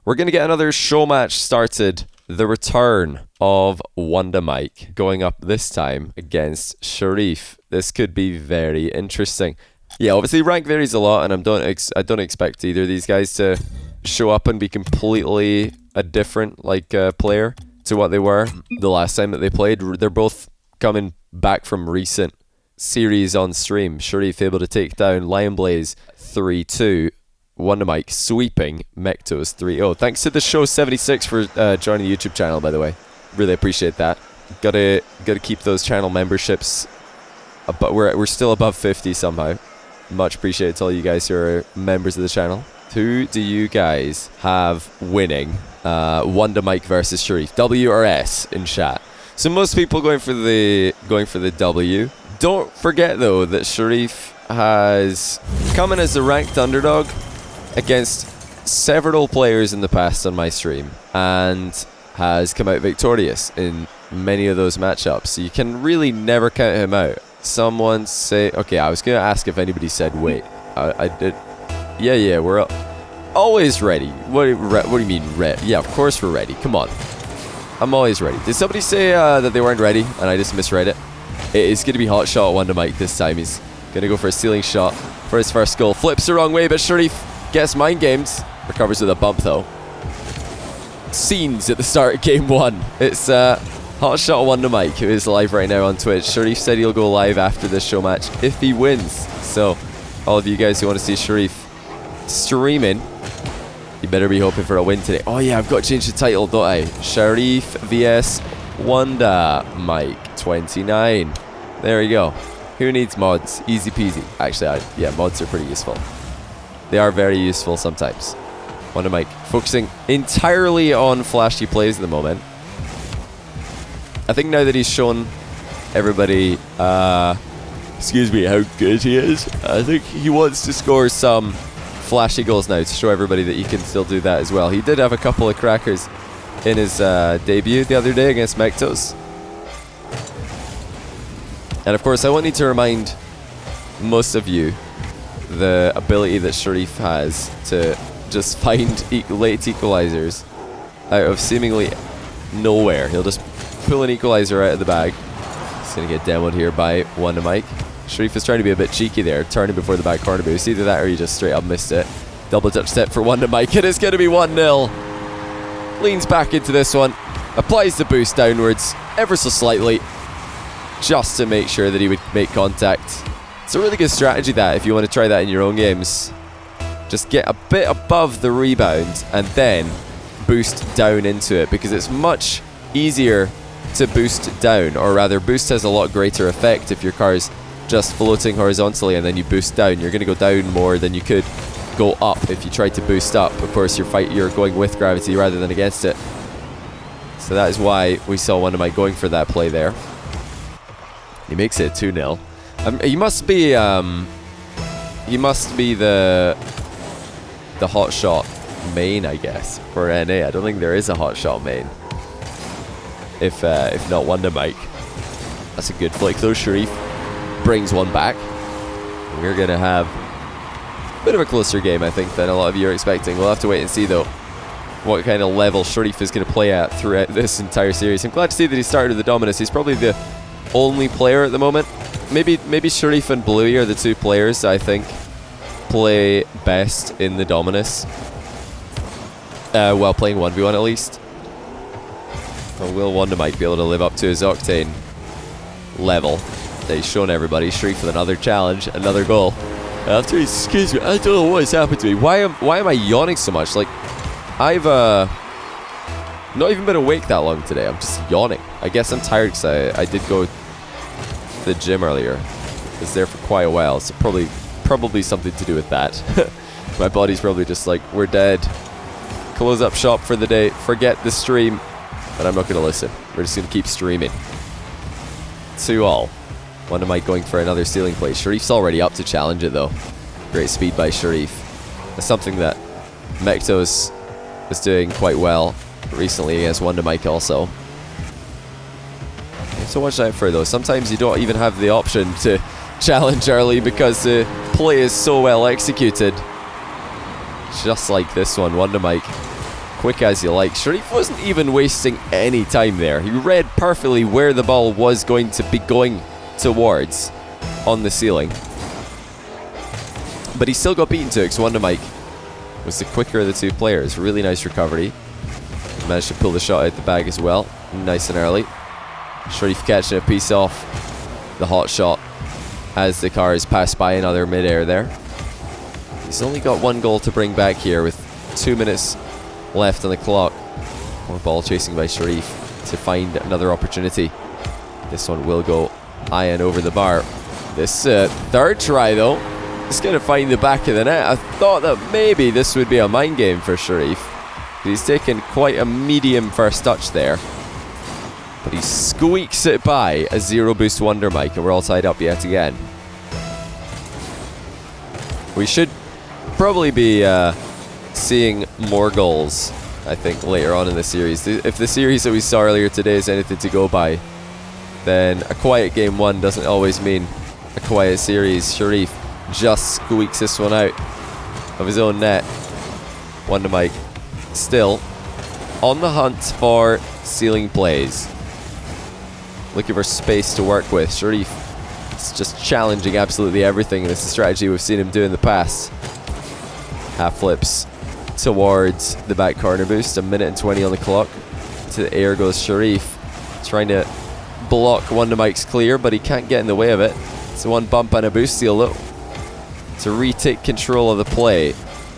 we're going to get another show match started. The return of WondaMike going up this time against Sharrieff. This could be very interesting. Yeah, obviously rank varies a lot, and I don't expect either of these guys to show up and be completely a different player to what they were the last time that they played. They're both coming back from recent series on stream. Sharrieff able to take down Lion Blaze 3-2. WondaMike sweeping Mectos 3-0. Thanks to the show 76 for joining the YouTube channel, by the way. Really appreciate that. Gotta keep those channel memberships, but we're still above 50 somehow. Much appreciated to all you guys who are members of the channel. Who do you guys have winning WondaMike versus Sharrieff? W or S in chat? So most people going for the W. Don't forget though that Sharrieff has come in as a ranked underdog against several players in the past on my stream and has come out victorious in many of those matchups. So you can really never count him out. Someone say, okay, I was going to ask if anybody said wait. I did. Yeah, we're always ready. What do you mean ready? Yeah, of course we're ready. Come on. I'm always ready. Did somebody say that they weren't ready and I just misread it? It is going to be hot shot WondaMike this time. He's going to go for a ceiling shot for his first goal. Flips the wrong way, but Sharrieff gets mind games. Recovers with a bump though. Scenes at the start of game 1. It's hot shot WondaMike, who is live right now on Twitch. Sharrieff said he'll go live after this show match if he wins. So all of you guys who want to see Sharrieff streaming, you better be hoping for a win today. Oh yeah, I've got to change the title, don't I? Sharrieff vs WondaMike29. There we go. Who needs mods? Easy peasy. Actually, yeah, mods are pretty useful. They are very useful sometimes. WondaMike focusing entirely on flashy plays at the moment. I think now that he's shown everybody, excuse me, how good he is, I think he wants to score some flashy goals now to show everybody that he can still do that as well. He did have a couple of crackers in his debut the other day against Mectos. And of course, I won't need to remind most of you the ability that Sharrieff has to just find late equalizers out of seemingly nowhere. He'll just pull an equalizer out of the bag. He's going to get demoed here by WondaMike. Sharrieff is trying to be a bit cheeky there, turning before the back corner, but it's either that or he just straight up missed it. Double touch step for WondaMike, and it's going to be 1-0. Leans back into this one, applies the boost downwards ever so slightly, just to make sure that he would make contact. It's a really good strategy that, if you want to try that in your own games. Just get a bit above the rebound and then boost down into it, because it's much easier to boost down, or rather boost has a lot greater effect if your car's just floating horizontally and then you boost down. You're going to go down more than you could go up if you tried to boost up. Of course, you're going with gravity rather than against it. So that is why we saw WondaMike going for that play there. He makes it 2-0. He must be the hot shot main, I guess, for NA. I don't think there is a hot shot main. If not WondaMike. That's a good flick though. Sharrieff brings one back. We're gonna have a bit of a closer game, I think, than a lot of you are expecting. We'll have to wait and see though what kind of level Sharrieff is going to play at throughout this entire series. I'm glad to see that he started with the Dominus. He's probably the only player at the moment. Maybe Sharrieff and Bluey are the two players I think play best in the Dominus while playing 1v1 at least. Or will WondaMike be able to live up to his Octane level that he's shown everybody? Sharrieff with another challenge, another goal. After he's, excuse me, I don't know what has happened to me. Why am I yawning so much? Like, I've not even been awake that long today. I'm just yawning. I guess I'm tired because I did go to the gym earlier. I was there for quite a while, so probably something to do with that. My body's probably just like, we're dead. Close up shop for the day. Forget the stream. But I'm not going to listen. We're just going to keep streaming. 2-2. WondaMike going for another ceiling play. Sharrieff's already up to challenge it though. Great speed by Sharrieff. That's something that Mectos is doing quite well recently against WondaMike also. So watch out for though. Sometimes you don't even have the option to challenge early because the play is so well executed. Just like this one, WondaMike quick as you like. Sharrieff wasn't even wasting any time there. He read perfectly where the ball was going to be going towards on the ceiling. But he still got beaten to it, because WondaMike was the quicker of the two players. Really nice recovery. Managed to pull the shot out the bag as well. Nice and early. Sharrieff catching a piece off the hot shot as the cars pass by another mid-air there. He's only got one goal to bring back here with 2 minutes left on the clock. More ball chasing by Sharrieff to find another opportunity. This one will go high and over the bar. This third try though, is going to find the back of the net. I thought that maybe this would be a mind game for Sharrieff. He's taken quite a medium first touch there. But he squeaks it by a zero boost WondaMike, and we're all tied up yet again. We should probably be seeing more goals, I think, later on in the series. If the series that we saw earlier today is anything to go by, then a quiet game one doesn't always mean a quiet series. Sharrieff just squeaks this one out of his own net. WondaMike still on the hunt for ceiling plays. Looking for space to work with. Sharrieff is just challenging absolutely everything, and it's a strategy we've seen him do in the past. Half flips towards the back corner boost. 1 minute and 20 on the clock. To the air goes Sharrieff, trying to block WondaMike's clear, but he can't get in the way of it. It's one bump and a boost steal though to retake control of the play.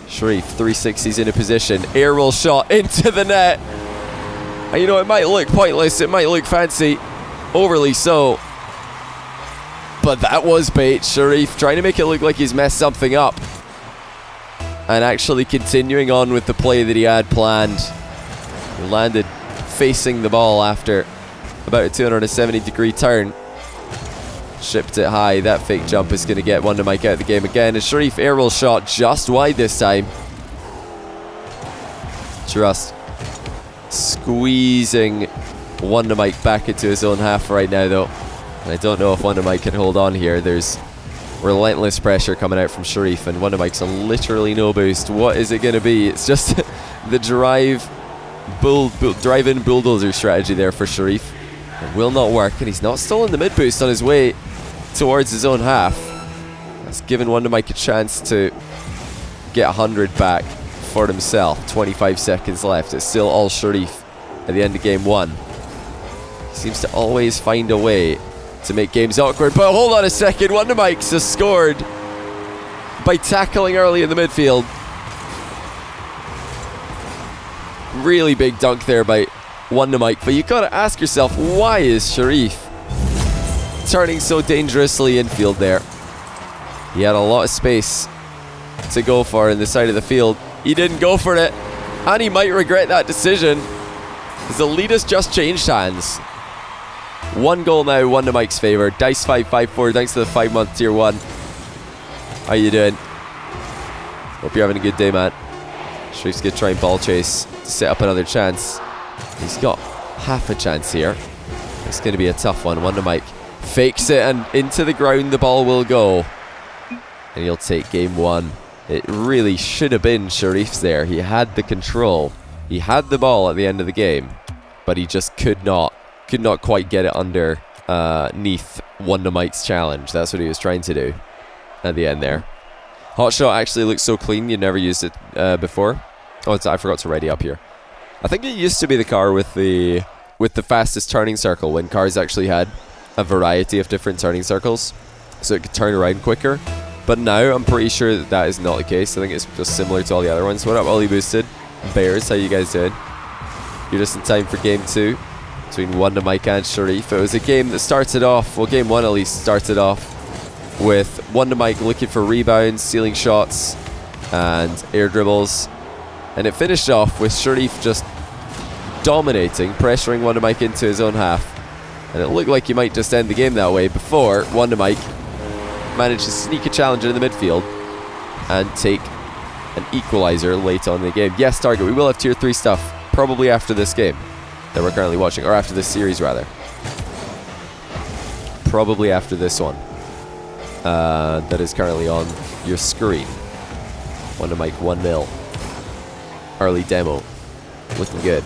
Sharrieff 360s into position. Air roll shot into the net. And you know, it might look pointless, it might look fancy, overly so, but that was bait. Sharrieff trying to make it look like he's messed something up, and actually continuing on with the play that he had planned. He landed facing the ball after about a 270-degree turn. Shipped it high. That fake jump is going to get WondaMike out of the game again. And Sharrieff air roll shot just wide this time. Just squeezing WondaMike back into his own half right now though. And I don't know if WondaMike can hold on here. There's relentless pressure coming out from Sharrieff, and WondaMike's on literally no boost. What is it going to be? It's just the drive-in bulldozer strategy there for Sharrieff. It will not work, and he's not still in the mid boost on his way towards his own half. That's given WondaMike a chance to get 100 back for himself. 25 seconds left. It's still all Sharrieff at the end of game one. He seems to always find a way to make games awkward, but hold on a second. WondaMike's has scored by tackling early in the midfield. Really big dunk there by WondaMike, but you gotta ask yourself, why is Sharrieff turning so dangerously infield there? He had a lot of space to go for in the side of the field. He didn't go for it, and he might regret that decision, as the lead has just changed hands. 1 goal now, WondaMike's favour. Dice554, thanks to the 5-month tier 1. How you doing? Hope you're having a good day, man. Sharrieff's gonna try and ball chase to set up another chance. He's got half a chance here. It's going to be a tough one. WondaMike fakes it, and into the ground the ball will go. And he'll take game one. It really should have been Sharrieff's there. He had the control. He had the ball at the end of the game, but he just could not quite get it underneath WondaMike's challenge. That's what he was trying to do at the end there. Hot shot actually looks so clean. You never used it before. Oh, I forgot to ready up here. I think it used to be the car with the fastest turning circle, when cars actually had a variety of different turning circles, so it could turn around quicker. But now I'm pretty sure that is not the case. I think it's just similar to all the other ones. What up, Ollie Boosted? Bears, how you guys doing? You're just in time for game 2 between WondaMike and Sharrieff. It was a game that started off, well, game 1 at least started off with WondaMike looking for rebounds, stealing shots, and air dribbles. And it finished off with Sharrieff just dominating, pressuring WondaMike into his own half. And it looked like he might just end the game that way before WondaMike managed to sneak a challenge into the midfield and take an equalizer late on in the game. Yes, Target, we will have tier 3 stuff probably after this game that we're currently watching, or after this series rather. Probably after this one that is currently on your screen. WondaMike 1-0. Early demo Looking good.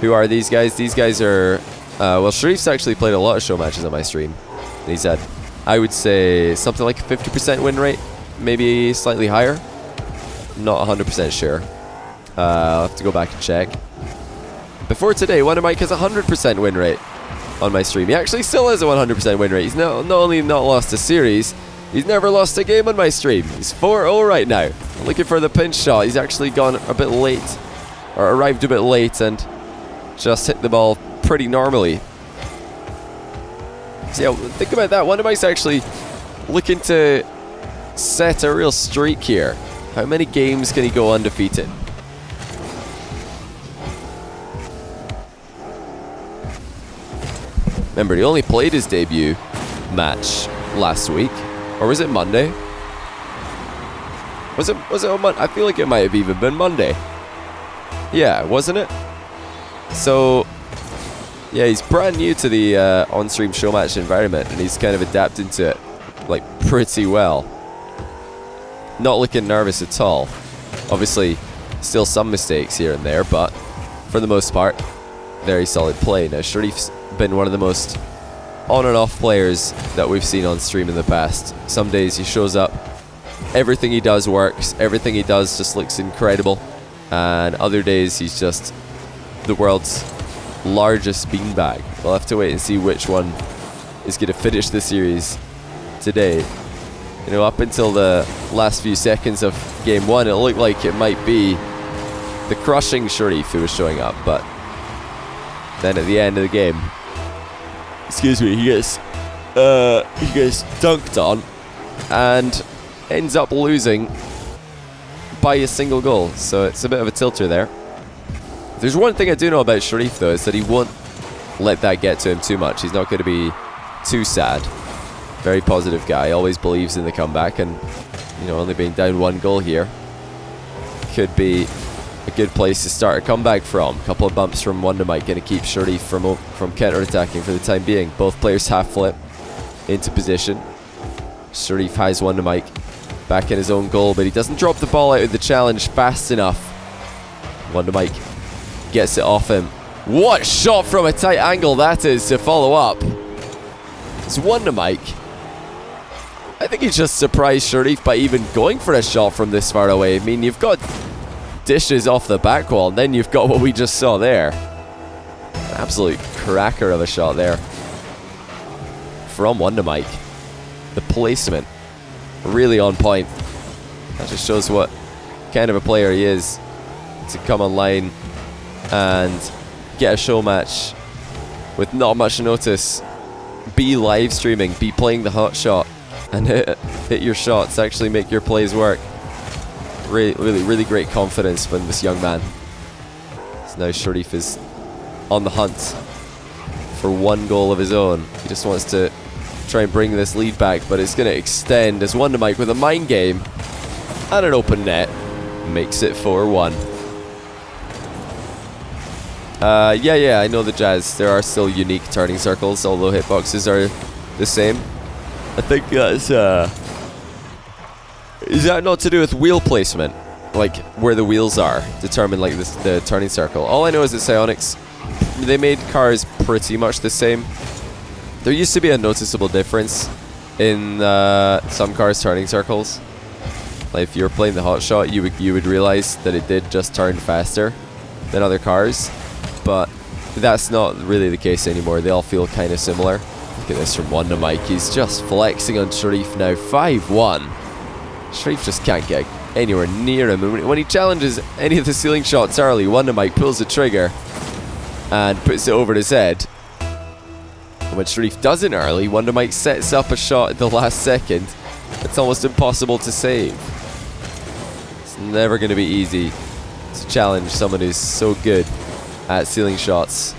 Who are these guys? These guys are... well, Sharrieff's actually played a lot of show matches on my stream. And he's had, I would say, something like a 50% win rate. Maybe slightly higher. Not 100% sure. I'll have to go back and check. Before today, WondaMike has a 100% win rate on my stream. He actually still has a 100% win rate. He's not only not lost a series, he's never lost a game on my stream. He's 4-0 right now. Looking for the pinch shot. He's actually gone a bit late, or arrived a bit late, and just hit the ball pretty normally. So yeah, think about that. WondaMike's actually looking to set a real streak here. How many games can he go undefeated? Remember, he only played his debut match last week. Or was it Monday? Was it on Monday? I feel like it might have even been Monday. Yeah, wasn't it? So, yeah, he's brand new to the on-stream show match environment, and he's kind of adapting to it, like, pretty well. Not looking nervous at all. Obviously, still some mistakes here and there, but for the most part, very solid play. Now, Sharrieff's been one of the most on and off players that we've seen on stream in the past. Some days he shows up, everything he does works, everything he does just looks incredible, and other days he's just the world's largest beanbag. We'll have to wait and see which one is going to finish the series today. You know, up until the last few seconds of game one, it looked like it might be the crushing Sharrieff who was showing up, but then at the end of the game, excuse me, he gets dunked on and ends up losing by a single goal. So it's a bit of a tilter there. There's one thing I do know about Sharrieff, though, is that he won't let that get to him too much. He's not going to be too sad. Very positive guy, always believes in the comeback, and, you know, only being down one goal here could be a good place to start a comeback from. A couple of bumps from WondaMike going to keep Sharrieff from counter-attacking for the time being. Both players half flip into position. Sharrieff has WondaMike back in his own goal, but he doesn't drop the ball out of the challenge fast enough. WondaMike gets it off him. What shot from a tight angle that is to follow up. It's WondaMike. I think he just surprised Sharrieff by even going for a shot from this far away. I mean, you've got dishes off the back wall, and then you've got what we just saw there. An absolute cracker of a shot there from WondaMike. The placement really on point. That just shows what kind of a player he is, to come online and get a show match with not much notice, be live streaming, be playing the hot shot, and hit your shots, actually make your plays work. Really great confidence from this young man. So now Sharrieff is on the hunt for one goal of his own. He just wants to try and bring this lead back, but it's going to extend as WondaMike with a mind game and an open net makes it 4-1. Yeah, I know the Jazz. There are still unique turning circles, although hitboxes are the same. I think that's is that not to do with wheel placement? Like, where the wheels are determine, like, the turning circle. All I know is that Psyonix, they made cars pretty much the same. There used to be a noticeable difference in some cars' turning circles. Like, if you were playing the hot shot, you would realize that it did just turn faster than other cars. But that's not really the case anymore. They all feel kind of similar. Look at this from WondaMike. He's just flexing on Sharrieff now. 5-1. Sharrieff just can't get anywhere near him. And when he challenges any of the ceiling shots early, WondaMike pulls the trigger and puts it over his head. And when Sharrieff doesn't early, WondaMike sets up a shot at the last second. It's almost impossible to save. It's never going to be easy to challenge someone who's so good at ceiling shots.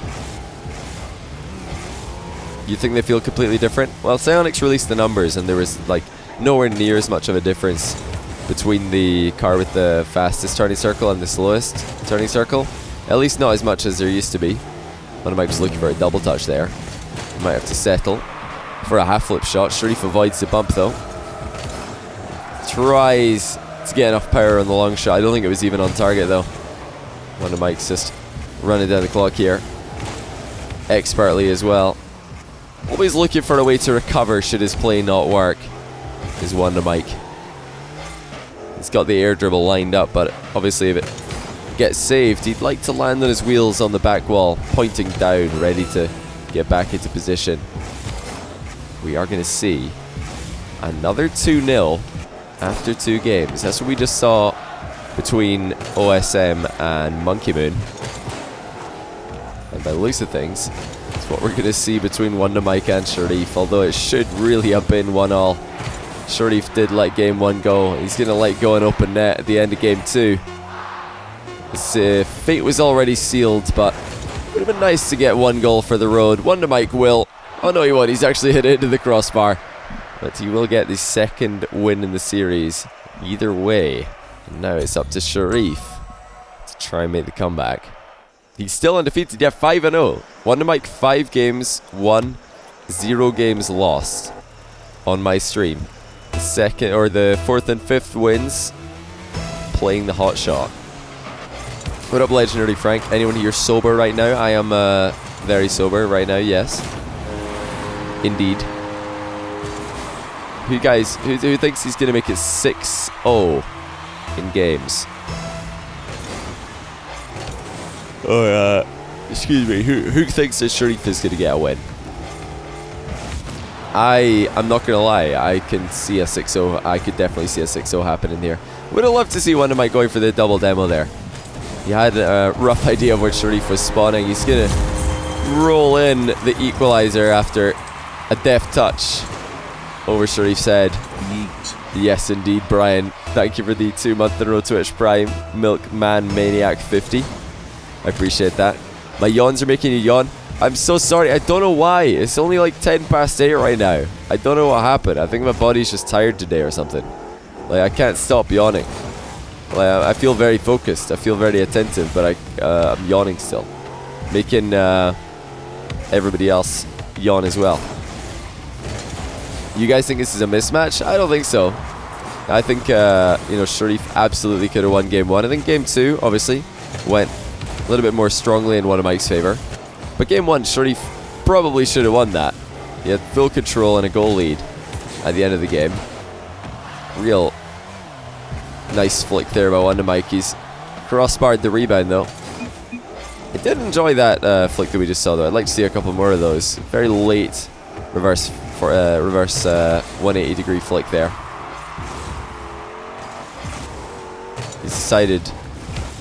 You think they feel completely different? Well, Psyonix released the numbers, and there was, like, nowhere near as much of a difference between the car with the fastest turning circle and the slowest turning circle. At least not as much as there used to be. WondaMike was looking for a double touch there. Might have to settle for a half flip shot. Sharrieff avoids the bump though. Tries to get enough power on the long shot. I don't think it was even on target though. WondaMike's just running down the clock here. Expertly as well. Always looking for a way to recover should his play not work. Is WondaMike. He's got the air dribble lined up, but obviously if it gets saved, he'd like to land on his wheels on the back wall, pointing down, ready to get back into position. We are going to see another 2-0 after 2 games. That's what we just saw between OSM and Monkey Moon. And by the looks of things, it's what we're going to see between WondaMike and Sharrieff, although it should really have been 1-1. Sharrieff did let game 1 go. He's going to let go an open net at the end of game 2. His fate was already sealed, but it would have been nice to get 1 goal for the road. WondaMike will. Oh no, he won't. He's actually hit it into the crossbar. But he will get the 2nd win in the series. Either way. And now it's up to Sharrieff to try and make the comeback. He's still undefeated. Yeah, 5-0. WondaMike 5 games won, 0 games lost on my stream. The 2nd or the 4th and 5th wins playing the hot shot. What up, Legendary Frank? Anyone here sober right now? I am very sober right now, yes. Indeed. Who thinks he's going to make it 6-0 in games? Excuse me. Who thinks that Sharrieff is going to get a win? I'm not going to lie. I can see a 6-0. I could definitely see a 6-0 happening here. Would have loved to see WondaMike going for the double demo there. He had a rough idea of where Sharrieff was spawning. He's going to roll in the equalizer after a deft touch over Sharrieff's head. Yeet. Yes, indeed, Brian. Thank you for the 2-month in a row Twitch Prime. Milkman Maniac 50. I appreciate that. My yawns are making you yawn. I'm so sorry. I don't know why. It's only like 10:08 right now. I don't know what happened. I think my body's just tired today or something. Like, I can't stop yawning. Like, I feel very focused. I feel very attentive, but I'm yawning still. Making everybody else yawn as well. You guys think this is a mismatch? I don't think so. I think, Sharrieff absolutely could have won game 1. I think game 2, obviously, went a little bit more strongly in WondaMike's favor. But game 1, Sharrieff probably should have won that. He had full control and a goal lead at the end of the game. Real nice flick there by WondaMike. He's crossbarred the rebound, though. I did enjoy that flick that we just saw, though. I'd like to see a couple more of those. Very late reverse 180-degree flick there. He's decided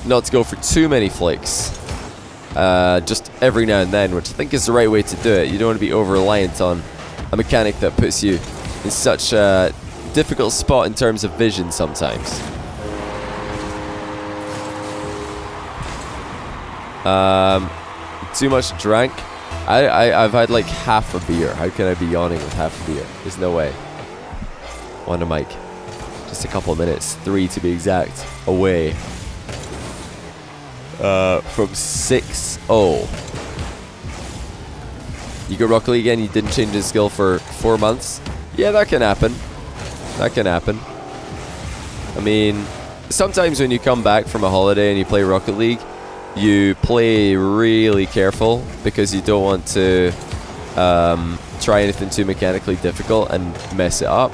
not to go for too many flicks. Just every now and then, which I think is the right way to do it. You don't want to be over-reliant on a mechanic that puts you in such a difficult spot in terms of vision sometimes. Too much drank. I've had like half a beer. How can I be yawning with half a beer? There's no way. WondaMike. Just a couple of minutes. 3 to be exact. Away. From 6-0. You go Rocket League again, you didn't change his skill for 4 months? Yeah, that can happen. That can happen. I mean, sometimes when you come back from a holiday and you play Rocket League, you play really careful because you don't want to try anything too mechanically difficult and mess it up.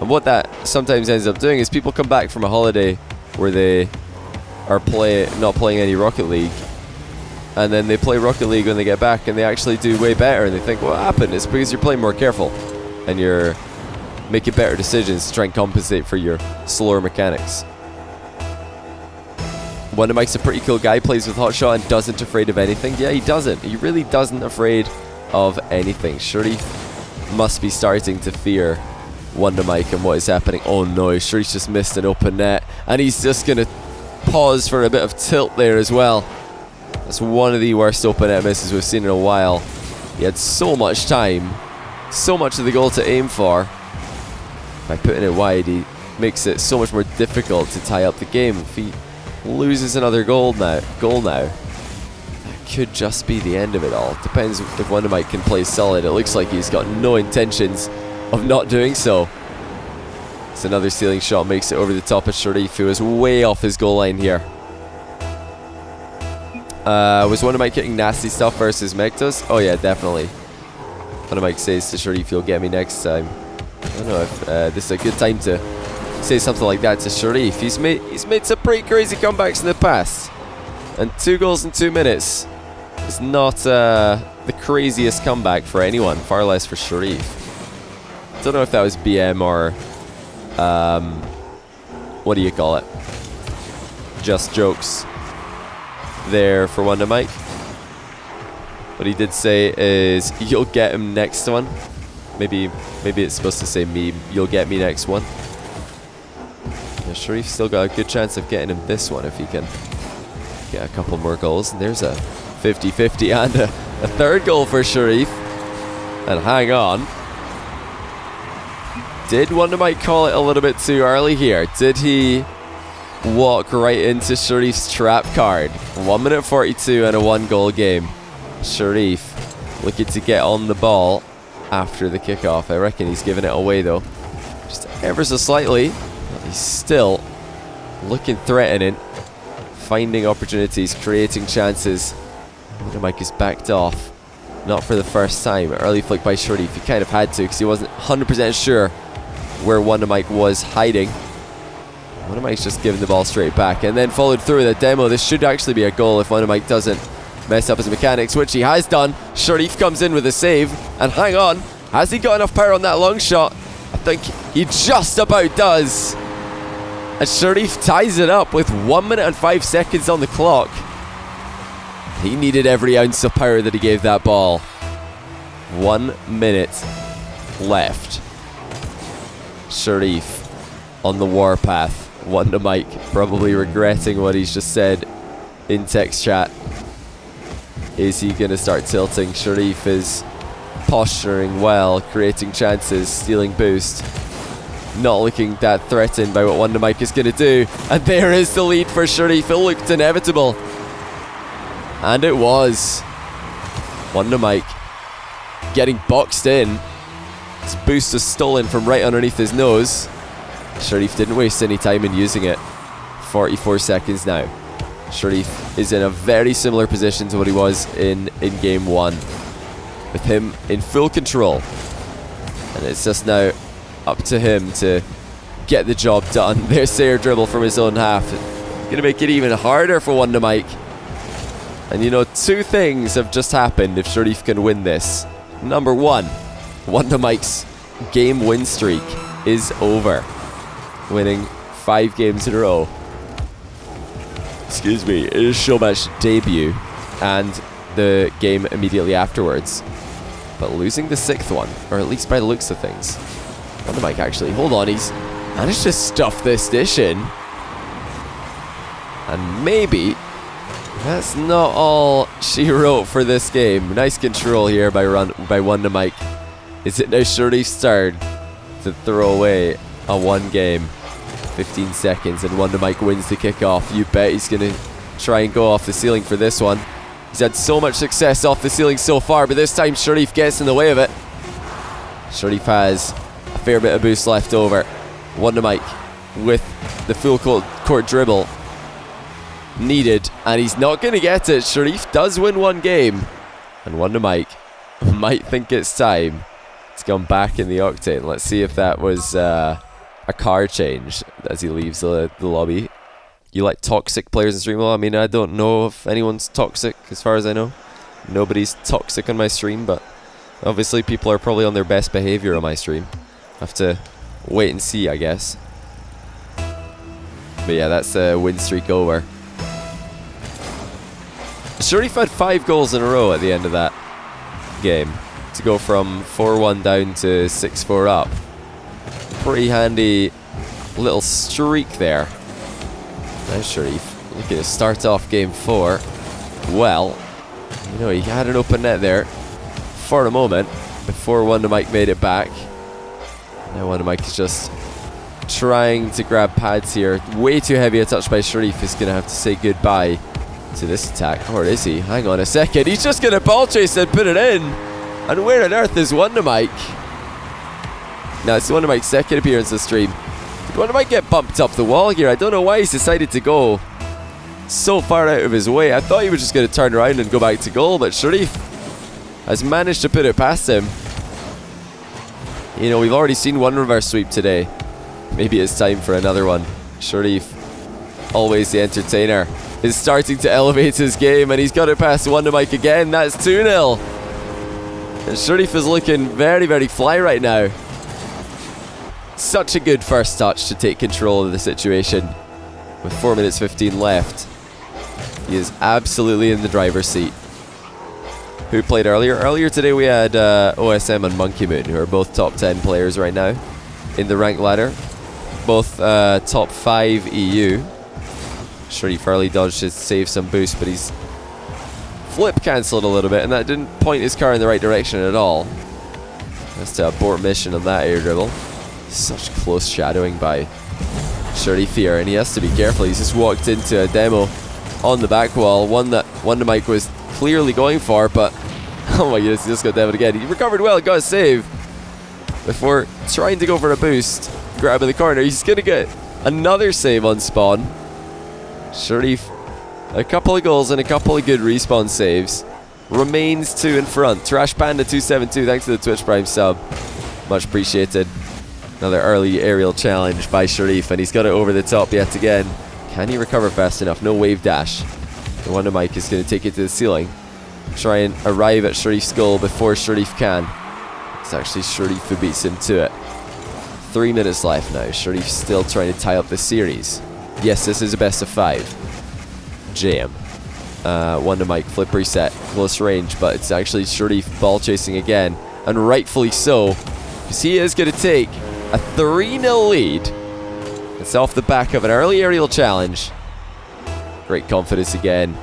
And what that sometimes ends up doing is people come back from a holiday where they are not playing any Rocket League, and then they play Rocket League when they get back and they actually do way better, and they think, what happened? It's because you're playing more careful and you're making better decisions to try and compensate for your slower mechanics. WondaMike's a pretty cool guy, plays with hotshot and doesn't afraid of anything. Yeah, he doesn't. He really doesn't afraid of anything. Sharrieff must be starting to fear WondaMike and what is happening. Oh no, Sharrieff just missed an open net, and he's just going to pause for a bit of tilt there as well. That's one of the worst open net misses we've seen in a while. He had so much time, so much of the goal to aim for. By putting it wide, he makes it so much more difficult to tie up the game. If he loses another goal now, that could just be the end of it all. Depends if WondaMike can play solid. It looks like he's got no intentions of not doing so. It's another stealing shot, makes it over the top of Sharrieff, who is way off his goal line here. Was WondaMike getting nasty stuff versus Megtos? Oh yeah, definitely. WondaMike says to Sharrieff, you'll get me next time. I don't know if this is a good time to say something like that to Sharrieff. He's made some pretty crazy comebacks in the past. And 2 goals in 2 minutes is not the craziest comeback for anyone, far less for Sharrieff. Don't know if that was BM or what do you call it? Just jokes there for WondaMike. What he did say is, you'll get him next one. Maybe it's supposed to say me, you'll get me next one. Yeah, Sharrieff still got a good chance of getting him this one if he can get a couple more goals. And there's a 50-50 and a 3rd goal for Sharrieff. And hang on. Did WondaMike call it a little bit too early here? Did he walk right into Sharrieff's trap card? 1 minute 42 and a 1-goal game. Sharrieff looking to get on the ball after the kickoff. I reckon he's giving it away though. Just ever so slightly. But he's still looking threatening. Finding opportunities, creating chances. WondaMike is backed off. Not for the first time. Early flick by Sharrieff. He kind of had to because he wasn't 100% sure where WondaMike was hiding. WondaMike's just giving the ball straight back and then followed through with a demo. This should actually be a goal if WondaMike doesn't mess up his mechanics, which he has done. Sharrieff comes in with a save, and hang on, has he got enough power on that long shot? I think he just about does. And Sharrieff ties it up with 1 minute and 5 seconds on the clock. He needed every ounce of power that he gave that ball. 1 minute left. Sharrieff on the warpath. WondaMike probably regretting what he's just said in text chat. Is he going to start tilting? Sharrieff is posturing well, creating chances, stealing boost. Not looking that threatened by what WondaMike is going to do. And there is the lead for Sharrieff. It looked inevitable. And it was. WondaMike getting boxed in. His boost was stolen from right underneath his nose. Sharrieff didn't waste any time in using it. 44 seconds now. Sharrieff is in a very similar position to what he was in game 1. With him in full control. And it's just now up to him to get the job done. There's Sayer dribble from his own half. Gonna make it even harder for WondaMike. And you know, 2 things have just happened if Sharrieff can win this. Number 1, WondaMike's game win streak is over. Winning 5 games in a row. Excuse me, in his show match debut and the game immediately afterwards. But losing the 6th one, or at least by the looks of things. WondaMike actually, hold on, he's managed to stuff this dish in. And maybe that's not all she wrote for this game. Nice control here by WondaMike. Is it now Sharrieff's turn to throw away a 1 game? 15 seconds and WondaMike wins the kickoff. You bet he's going to try and go off the ceiling for this one. He's had so much success off the ceiling so far, but this time Sharrieff gets in the way of it. Sharrieff has a fair bit of boost left over. WondaMike with the full court dribble needed, and he's not going to get it. Sharrieff does win 1 game, and WondaMike might think it's time to come back in the octane. Let's see if that was a card change as he leaves the lobby. You like toxic players in stream? Well, I mean, I don't know if anyone's toxic as far as I know. Nobody's toxic on my stream, but obviously people are probably on their best behavior on my stream. Have to wait and see, I guess. But yeah, that's a win streak over. Sharrieff had 5 goals in a row at the end of that game to go from 4-1 down to 6-4 up. Pretty handy little streak there. Now Sharrieff looking to start off game 4. Well, you know, he had an open net there for a moment before WondaMike made it back. Now WondaMike is just trying to grab pads here. Way too heavy a touch by Sharrieff. Is going to have to say goodbye to this attack. Or is he? Hang on a second. He's just going to ball chase and put it in. And where on earth is WondaMike? Now, it's WondaMike's 2nd appearance on stream. Did WondaMike get bumped up the wall here? I don't know why he's decided to go so far out of his way. I thought he was just going to turn around and go back to goal, but Sharrieff has managed to put it past him. You know, we've already seen one reverse sweep today. Maybe it's time for another one. Sharrieff, always the entertainer, is starting to elevate his game, and he's got it past WondaMike again. That's 2-0. And Sharrieff is looking very, very fly right now. Such a good first touch to take control of the situation. With 4 minutes 15 left, he is absolutely in the driver's seat. Who played earlier? Earlier today we had OSM and Monkey Moon, who are both top 10 players right now in the rank ladder. Both top 5 EU. Sharrieff early dodged to save some boost, but he's flip cancelled a little bit, and that didn't point his car in the right direction at all. Has to abort mission on that air dribble. Such close shadowing by Sharrieff here, and he has to be careful. He's just walked into a demo on the back wall, one that WondaMike was clearly going for, but oh my goodness, he just got demoed again. He recovered well, got a save before trying to go for a boost, grabbing the corner. He's going to get another save on spawn. Sharrieff, a couple of goals and a couple of good respawn saves, remains 2 in front. Trash Panda 272, thanks to the Twitch Prime sub, much appreciated. Another early aerial challenge by Sharrieff, and he's got it over the top yet again. Can he recover fast enough? No wave dash. The WondaMike is going to take it to the ceiling, try and arrive at Sharrieff's goal before Sharrieff can. It's actually Sharrieff who beats him to it. 3 minutes left now. Sharrieff still trying to tie up the series. Yes, this is a best of 5. Jam. WondaMike flip reset, close range, but it's actually Sharrieff ball chasing again, and rightfully so, because he is going to take a 3-0 lead. It's off the back of an early aerial challenge. Great confidence again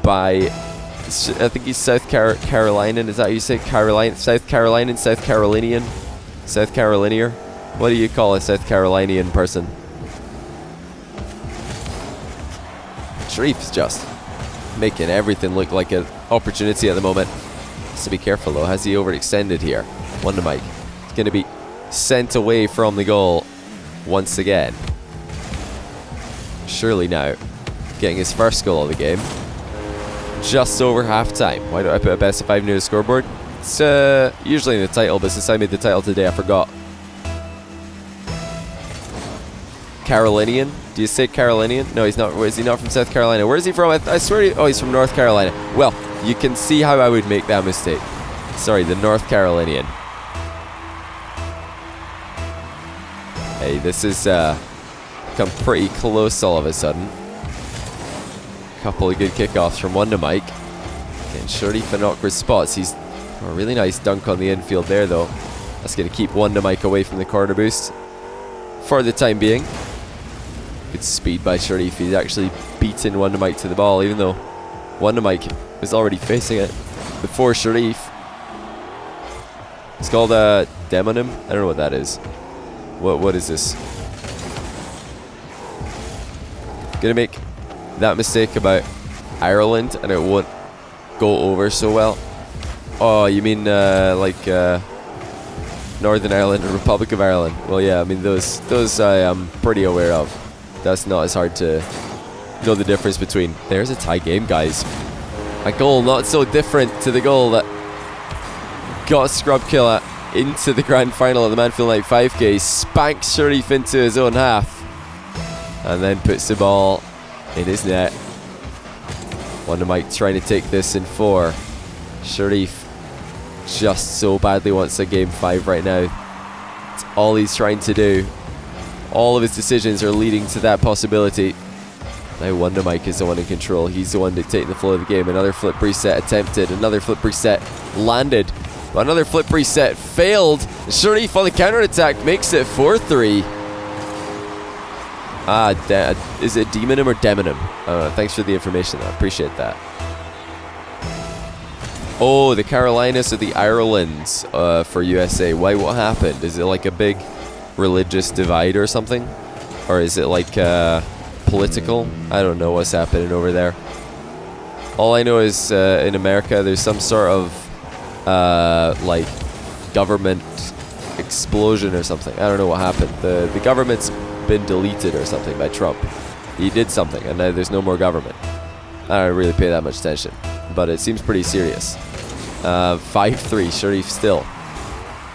by, I think he's South Carolinian. Is that how you say? South Carolinian? South Carolinian? South Carolinian? What do you call a South Carolinian person? Sharrieff is just making everything look like an opportunity at the moment. Has to be careful though. Has he overextended here? WondaMike is going to be sent away from the goal once again. Surely now getting his first goal of the game. Just over half time. Why do I put a best of 5 near the scoreboard? It's usually in the title, but since I made the title today I forgot. Carolinian? Do you say Carolinian? No, he's not. Is he not from South Carolina? Where is he from? I swear he's from North Carolina. Well, you can see how I would make that mistake. Sorry, the North Carolinian. Hey, this has come pretty close all of a sudden. Couple of good kickoffs from WondaMike. Getting Sharrieff in awkward spots. He's a really nice dunk on the infield there, though. That's going to keep WondaMike away from the corner boost for the time being. Good speed by Sharrieff. He's actually beaten WondaMike to the ball, even though WondaMike is already facing it before Sharrieff. It's called a demonym. I don't know what that is. What is this? Gonna make that mistake about Ireland and it won't go over so well. Oh, you mean like Northern Ireland and Republic of Ireland? Well, yeah, I mean those I am pretty aware of. That's not as hard to know the difference between. There's a tie game, guys. A goal not so different to the goal that got Scrub Killer into the grand final of the Manfield Night 5K. Spanks Sharrieff into his own half and then puts the ball in his net. WondaMike trying to take this in 4. Sharrieff just so badly wants a game 5 right now. It's all he's trying to do. All of his decisions are leading to that possibility. Now WondaMike is the one in control. He's the one dictating the flow of the game. Another flip reset attempted. Another flip reset landed. But another flip reset failed. Sharrieff on the counter-attack makes it 4-3. Is it Demonym or Demonym? Thanks for the information though. I appreciate that. Oh, the Carolinas or the Irelands for USA. Why? What happened? Is it like a big religious divide or something? Or is it like political? I don't know what's happening over there. All I know is in America there's some sort of like government explosion or something. I don't know what happened. The government's been deleted or something by Trump. he did something, and now there's no more government. I don't really pay that much attention, but it seems pretty serious. 5-3, Sharrieff still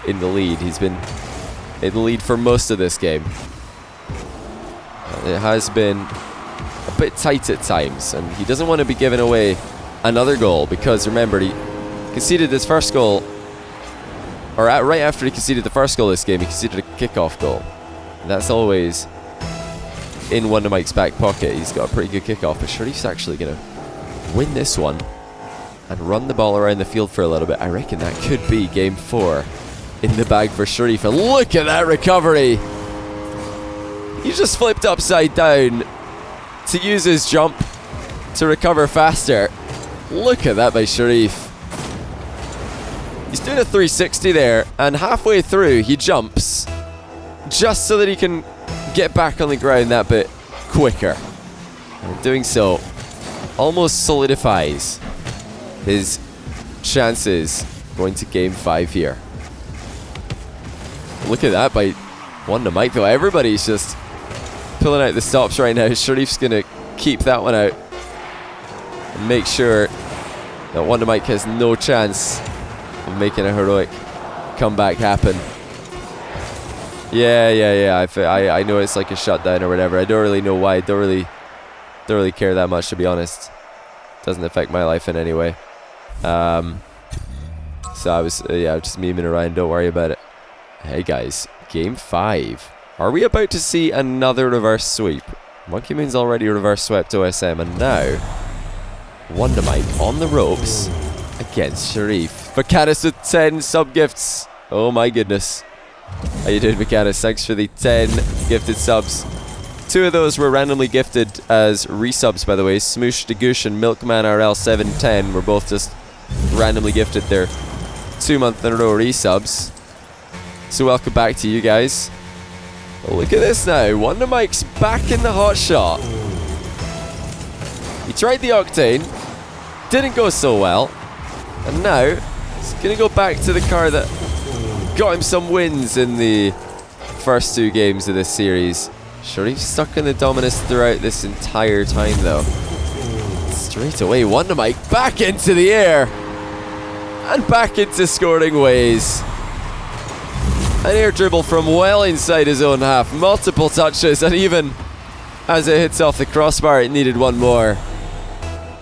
in the lead. He's been in the lead for most of this game. It has been a bit tight at times, and he doesn't want to be giving away another goal, because remember, he conceded his first goal, or right after he conceded the first goal this game, he conceded a kickoff goal. And that's always in WondaMike's back pocket. He's got a pretty good kickoff, but Sharrieff's actually going to win this one and run the ball around the field for a little bit. I reckon that could be game 4 in the bag for Sharrieff. And look at that recovery! He just flipped upside down to use his jump to recover faster. Look at that by Sharrieff. He's doing a 360 there, and halfway through he jumps just so that he can get back on the ground that bit quicker. And doing so almost solidifies his chances going to game 5 here. Look at that by WondaMike though. Everybody's just pulling out the stops right now. Sharrieff's going to keep that one out and make sure that WondaMike has no chance of making a heroic comeback happen. Yeah. I know it's like a shutdown or whatever. I don't really know why. Don't really care that much, to be honest. Doesn't affect my life in any way. So I was just memeing around. Don't worry about it. Hey guys, game 5. Are we about to see another reverse sweep? Monkey Moon's already reverse swept OSM, and now WondaMike on the ropes against Sharrieff. Vacanis with 10 sub gifts. Oh my goodness. How you doing, Vacanis? Thanks for the 10 gifted subs. 2 of those were randomly gifted as resubs, by the way. Smoosh Degoosh and Milkman RL710 were both just randomly gifted their 2-month in a row resubs. So welcome back to you guys. Oh, look at this now. WondaMike's back in the hot shot. He tried the Octane, didn't go so well, and now he's going to go back to the car that got him some wins in the first 2 games of this series. Sharrieff stuck in the Dominus throughout this entire time though. Straight away, WondaMike back into the air and back into scoring ways. An air dribble from well inside his own half. Multiple touches, and even as it hits off the crossbar, it needed one more.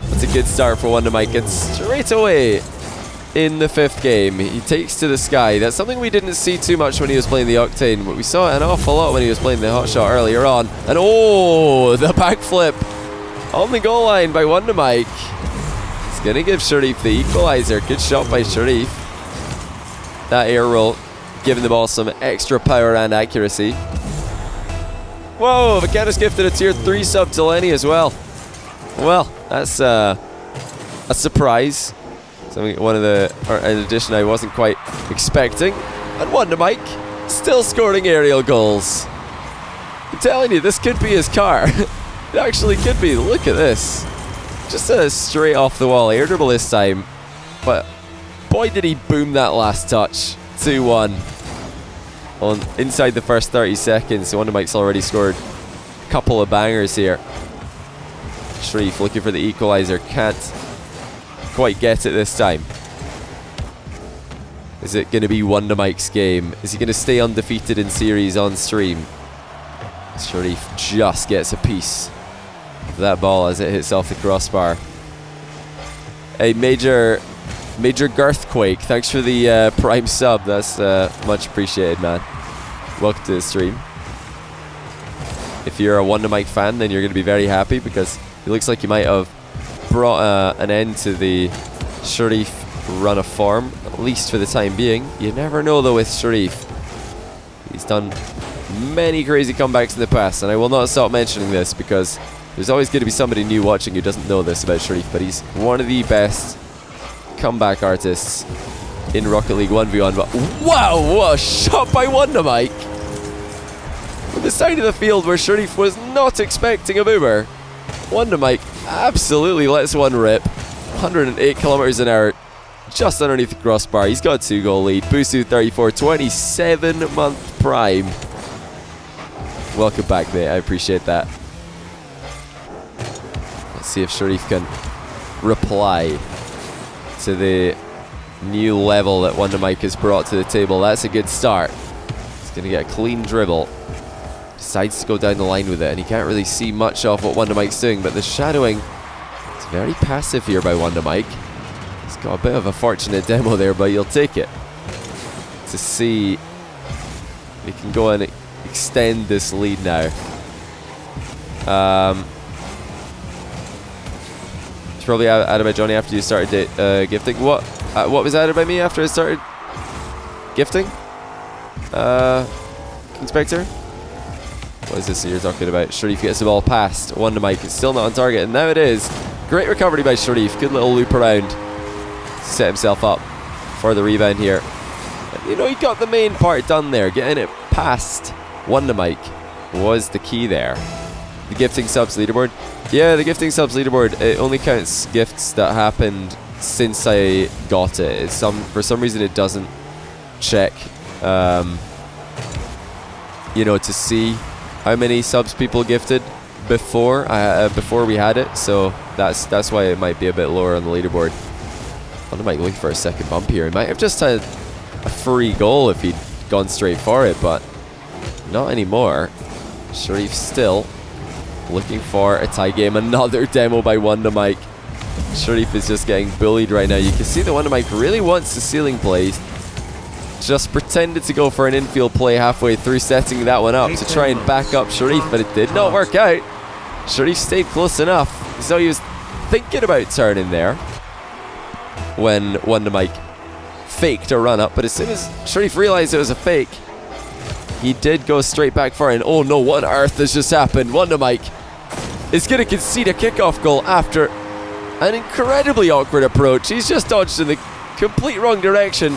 That's a good start for WondaMike, and straight away in the 5th game, he takes to the sky. That's something we didn't see too much when he was playing the Octane, but we saw it an awful lot when he was playing the Hotshot earlier on. And oh, the backflip on the goal line by WondaMike. It's going to give Sharrieff the equalizer. Good shot by Sharrieff. That air roll giving the ball some extra power and accuracy. Whoa, Vacanis gifted a tier 3 sub to Lenny as well. Well, that's a surprise. Something an addition I wasn't quite expecting. And WondaMike still scoring aerial goals. I'm telling you, this could be his car. It actually could be. Look at this. Just a straight off the wall air dribble this time. But boy, did he boom that last touch. 2-1 on inside the first 30 seconds. So WondaMike's already scored a couple of bangers here. Sharrieff looking for the equalizer. Can't quite get it this time. Is it going to be WondaMike's game? Is he going to stay undefeated in series on stream? Sharrieff just gets a piece of that ball as it hits off the crossbar. A major Girthquake, thanks for the prime sub. That's much appreciated, man. Welcome to the stream. If you're a WondaMike fan, then you're going to be very happy, because it looks like you might have brought an end to the Sharrieff run of form, at least for the time being. You never know though with Sharrieff. He's done many crazy comebacks in the past, and I will not stop mentioning this because there's always going to be somebody new watching who doesn't know this about Sharrieff, but he's one of the best comeback artists in Rocket League 1v1. But wow, what a shot by WondaMike from the side of the field where Sharrieff was not expecting a boomer. WondaMike absolutely lets one rip. 108 kilometers an hour just underneath the crossbar. He's got a 2-goal lead. Busu 34, 27-month prime. Welcome back, mate. I appreciate that. see if Sharrieff can reply to the new level that WondaMike has brought to the table. That's a good start. He's going to get a clean dribble. Decides to go down the line with it, and he can't really see much of what WondaMike's doing, but the shadowing is very passive here by WondaMike. He's got a bit of a fortunate demo there, but you'll take it to see if he can go and extend this lead now. It's probably added by Johnny after you started gifting. What was added by me after I started gifting? Inspector? What is this that you're talking about? Sharrieff gets the ball past WondaMike. It's still not on target, and now it is. Great recovery by Sharrieff. Good little loop around to set himself up for the rebound here. And, you know, he got the main part done there. Getting it past WondaMike was the key there. The gifting subs leaderboard. Yeah, the gifting subs leaderboard, it only counts gifts that happened since I got it. For some reason it doesn't check, you know, to see how many subs people gifted before we had it. So that's why it might be a bit lower on the leaderboard. WondaMike looking for a second bump here. He might have just had a free goal if he'd gone straight for it, but not anymore. Sharrieff still looking for a tie game. Another demo by WondaMike. Sharrieff is just getting bullied right now. You can see that WondaMike really wants the ceiling play. Just pretended to go for an infield play halfway through, setting that one up to try and back up Sharrieff, but it did not work out. Sharrieff stayed close enough, so he was thinking about turning there when WondaMike faked a run up, but as soon as Sharrieff realized it was a fake, he did go straight back for it. And oh no, what on earth has just happened? WondaMike is going to concede a kickoff goal after an incredibly awkward approach. He's just dodged in the complete wrong direction,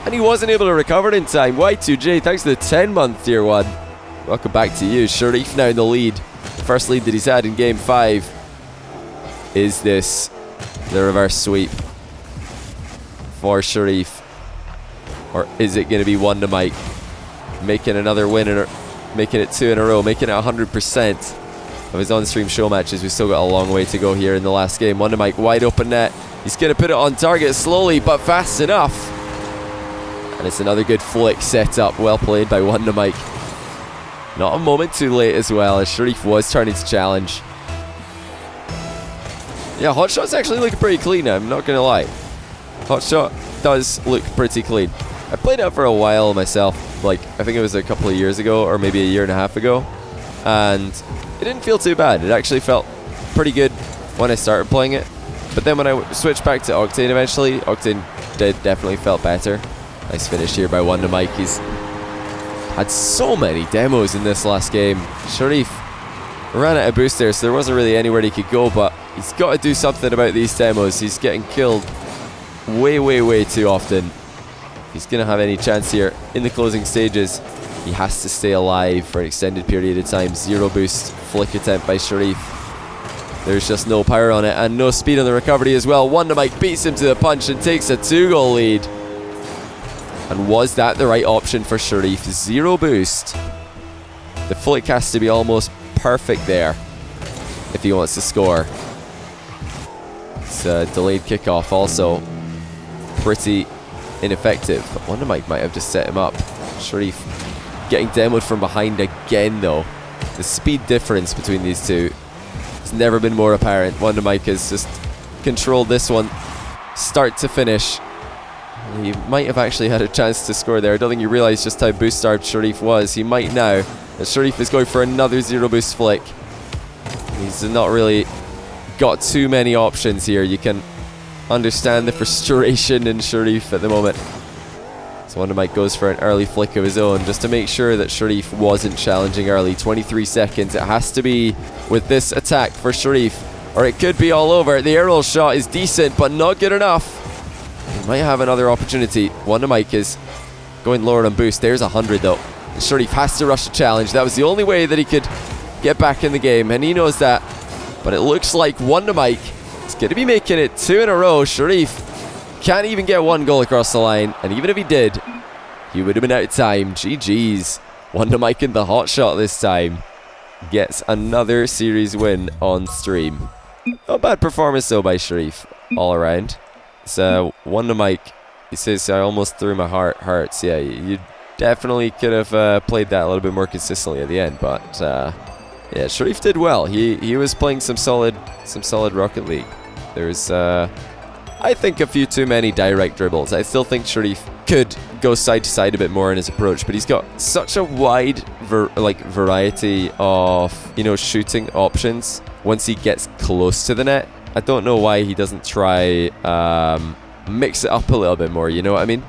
and he wasn't able to recover in time. Y2J, thanks to the 10-month tier 1. Welcome back to you. Sharrieff now in the lead. The first lead that he's had in game 5. Is this the reverse sweep for Sharrieff? Or is it going to be WondaMike making another win, making it 2 in a row, making it 100% of his on-stream show matches? We've still got a long way to go here in the last game. WondaMike wide open net. He's going to put it on target slowly, but fast enough. And it's another good flick set up. Well played by WondaMike. Not a moment too late as well, as Sharrieff was turning to challenge. Yeah, hot shot's actually looking pretty clean now, I'm not going to lie. Hot shot does look pretty clean. I played it for a while myself, like I think it was a couple of years ago or maybe a year and a half ago, and it didn't feel too bad. It actually felt pretty good when I started playing it, but then when I switched back to Octane eventually, Octane definitely felt better. Nice finish here by WondaMike. He's had so many demos in this last game. Sharrieff ran out of boost there, so there wasn't really anywhere he could go, but he's got to do something about these demos. He's getting killed way too often. If he's going to have any chance here in the closing stages, he has to stay alive for an extended period of time. Zero boost flick attempt by Sharrieff. There's just no power on it and no speed on the recovery as well. WondaMike beats him to the punch and takes a 2-goal lead. And was that the right option for Sharrieff? Zero boost. The flick has to be almost perfect there if he wants to score. It's a delayed kickoff also. Pretty ineffective, but WondaMike might have just set him up. Sharrieff getting demoed from behind again though. The speed difference between these two has never been more apparent. WondaMike has just controlled this one start to finish. He might have actually had a chance to score there. I don't think he realized just how boost starved Sharrieff was. He might now, as Sharrieff is going for another zero boost flick. He's not really got too many options here. You can understand the frustration in Sharrieff at the moment. So WondaMike goes for an early flick of his own just to make sure that Sharrieff wasn't challenging early. 23 seconds. It has to be with this attack for Sharrieff, or it could be all over. The aerial shot is decent, but not good enough. He might have another opportunity. WondaMike is going lower on boost. There's 100 though. And Sharrieff has to rush the challenge. That was the only way that he could get back in the game, and he knows that. But it looks like WondaMike is going to be making it 2 in a row. Sharrieff can't even get 1 goal across the line, and even if he did, he would have been out of time. GG's. WondaMike in the hot shot this time gets another series win on stream. Not a bad performance though by Sharrieff all around. So WondaMike, he says, I almost threw my hearts. Yeah, you definitely could have played that a little bit more consistently at the end, but yeah, Sharrieff did well. He was playing some solid Rocket League. There's I think a few too many direct dribbles. I still think Sharrieff could go side to side a bit more in his approach, but he's got such a wide variety of, you know, shooting options once he gets close to the net. I don't know why he doesn't try mix it up a little bit more, you know what I mean?